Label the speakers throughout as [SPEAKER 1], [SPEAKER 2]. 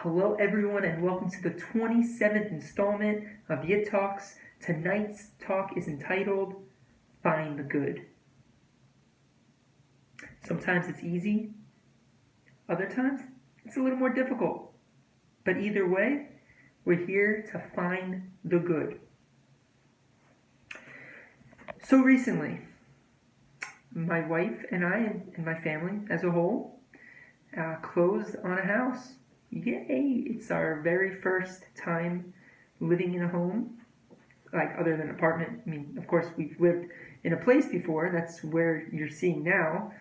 [SPEAKER 1] Hello, everyone, and welcome to the 27th installment of Yid Talks. Tonight's talk is entitled Find the Good. Sometimes it's easy, other times it's a little more difficult. But either way, we're here to find the good. So recently, my wife and I and my family as a whole closed on a house. Yay! It's our very first time living in a home, like other than an apartment. I mean, of course, we've lived in a place before. That's where you're seeing now.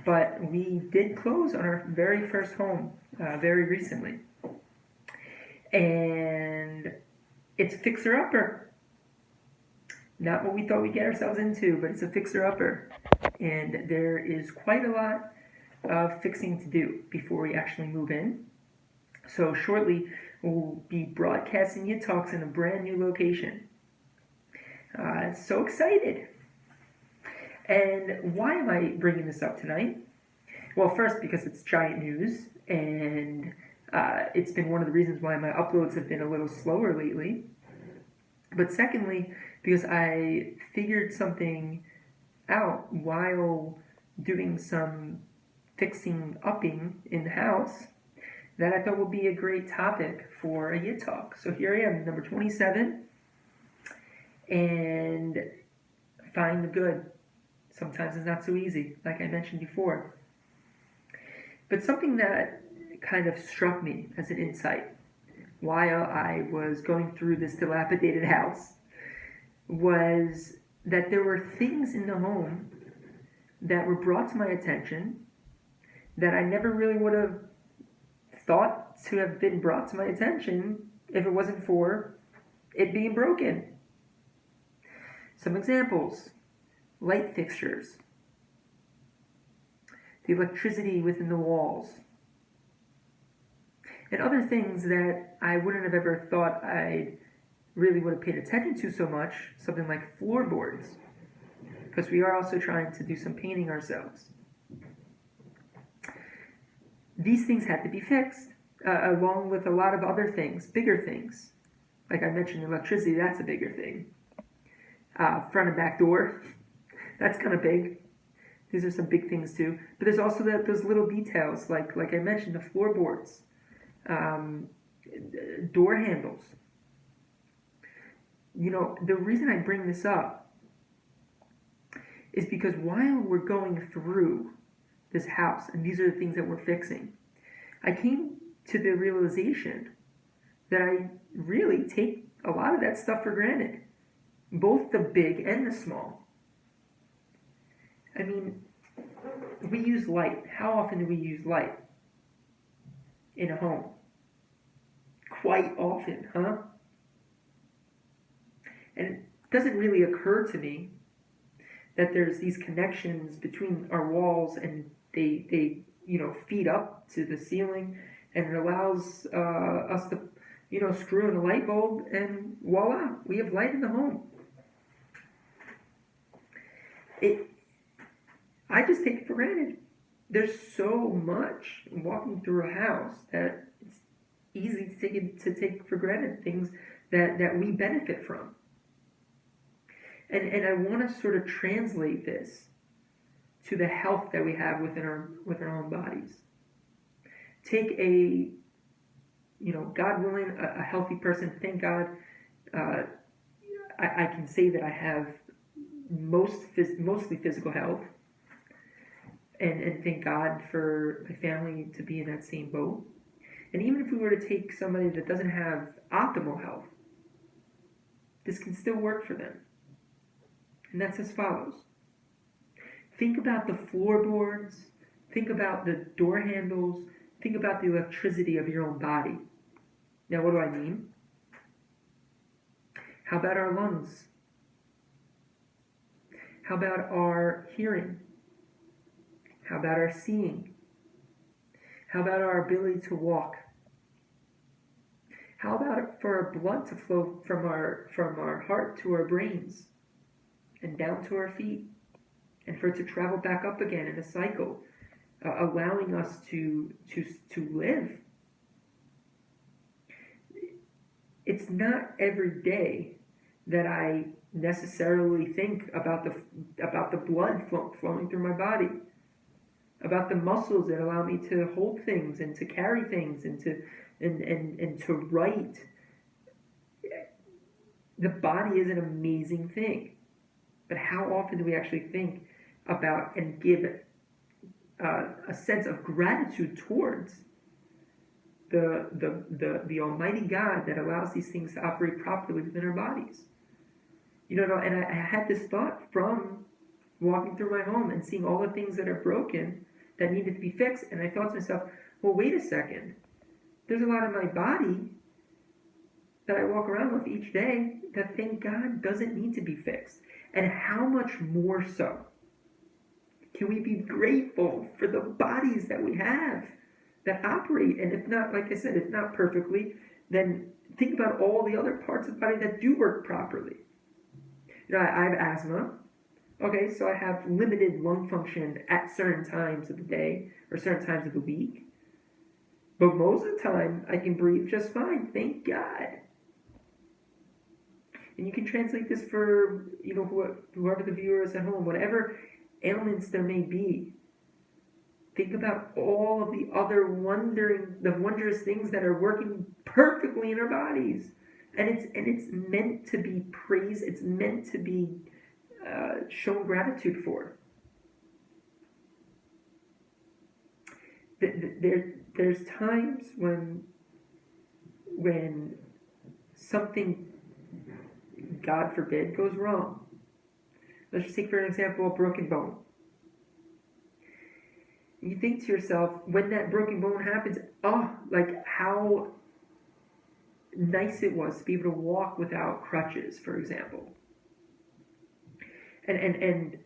[SPEAKER 1] But we did close on our very first home very recently. And it's a fixer-upper. Not what we thought we'd get ourselves into, but it's a fixer-upper. And there is quite a lot of fixing to do before we actually move in. So shortly, we'll be broadcasting Yid Talks in a brand new location. So excited! And why am I bringing this up tonight? Well, first, because it's giant news, and it's been one of the reasons why my uploads have been a little slower lately. But secondly, because I figured something out while doing some upping in the house that I thought would be a great topic for a Yid Talk. So here I am, number 27, and find the good. Sometimes it's not so easy, like I mentioned before. But something that kind of struck me as an insight while I was going through this dilapidated house was that there were things in the home that were brought to my attention that I never really would have thought to have been brought to my attention if it wasn't for it being broken. Some examples: light fixtures, the electricity within the walls, and other things that I wouldn't have ever thought I really would have paid attention to so much, something like floorboards, because we are also trying to do some painting ourselves. These things had to be fixed, along with a lot of other things, bigger things. Like I mentioned, electricity, that's a bigger thing. Front and back door, that's kind of big. These are some big things too. But there's also those little details, like I mentioned, the floorboards, door handles. You know, the reason I bring this up is because while we're going through this house, and these are the things that we're fixing, I came to the realization that I really take a lot of that stuff for granted, both the big and the small. I mean, we use light. How often do we use light in a home? Quite often, huh? And it doesn't really occur to me that there's these connections between our walls, and they feed up to the ceiling, and it allows us to screw in a light bulb, and voila, we have light in the home. I just take it for granted. There's so much walking through a house that it's easy to take for granted, things that we benefit from. And I want to sort of translate this to the health that we have within our own bodies. Take God willing, a healthy person. Thank God, I can say that I have mostly physical health, and thank God for my family to be in that same boat. And even if we were to take somebody that doesn't have optimal health, this can still work for them. And that's as follows. Think about the floorboards, think about the door handles, think about the electricity of your own body. Now, what do I mean? How about our lungs? How about our hearing? How about our seeing? How about our ability to walk? How about it for our blood to flow from our heart to our brains and down to our feet, and for it to travel back up again in a cycle, allowing us to live? it's not every day that I necessarily think about the blood flowing through my body, about the muscles that allow me to hold things and to carry things and to write. The body is an amazing thing, but how often do we actually think about and give a sense of gratitude towards the Almighty God that allows these things to operate properly within our bodies? And I had this thought from walking through my home and seeing all the things that are broken that needed to be fixed, and I thought to myself, well, wait a second. There's a lot of my body that I walk around with each day that, thank God, doesn't need to be fixed. And how much more so can we be grateful for the bodies that we have that operate? And if not, like I said, if not perfectly, then think about all the other parts of the body that do work properly. I have asthma. Okay, so I have limited lung function at certain times of the day or certain times of the week. But most of the time, I can breathe just fine, thank God. And you can translate this for, whoever the viewer is at home, whatever ailments there may be. Think about all of the other wondrous things that are working perfectly in our bodies. And it's meant to be praised. It's meant to be shown gratitude for. There's times when something, God forbid, goes wrong. Let's just take for an example a broken bone. You think to yourself, when that broken bone happens, like how nice it was to be able to walk without crutches, for example. And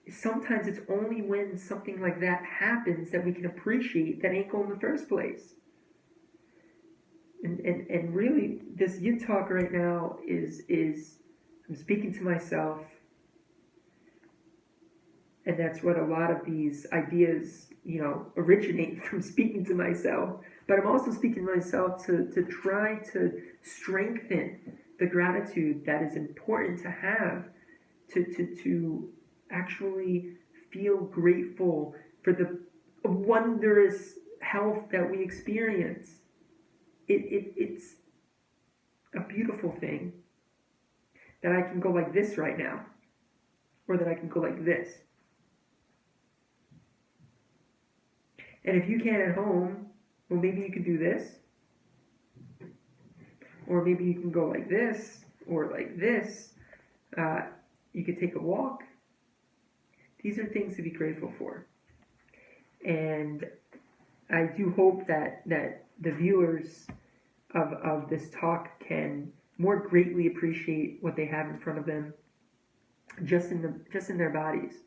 [SPEAKER 1] sometimes it's only when something like that happens that we can appreciate that ankle in the first place. And really, this Yid Talk right now is I'm speaking to myself, and that's what a lot of these ideas, originate from speaking to myself. But I'm also speaking to myself to try to strengthen the gratitude that is important to have, to actually feel grateful for the wondrous health that we experience. It's a beautiful thing that I can go like this right now, or that I can go like this. And if you can't at home, well, maybe you could do this, or maybe you can go like this, or like this. You could take a walk. These are things to be grateful for. And I do hope that the viewers of this talk can more greatly appreciate what they have in front of them, just in their bodies,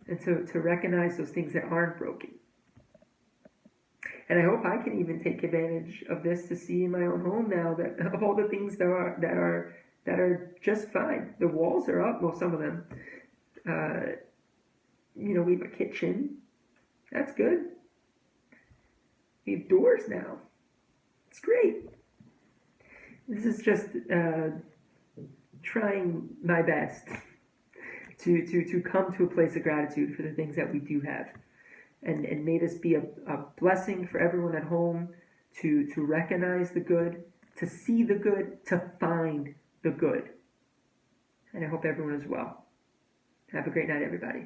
[SPEAKER 1] and to recognize those things that aren't broken. And I hope I can even take advantage of this to see in my own home now that of all the things that are just fine. The walls are up, well, some of them. We have a kitchen. That's good. We have doors now. It's great. This is just trying my best to come to a place of gratitude for the things that we do have. And may this be a blessing for everyone at home to recognize the good, to see the good, to find the good. And I hope everyone is well. Have a great night, everybody.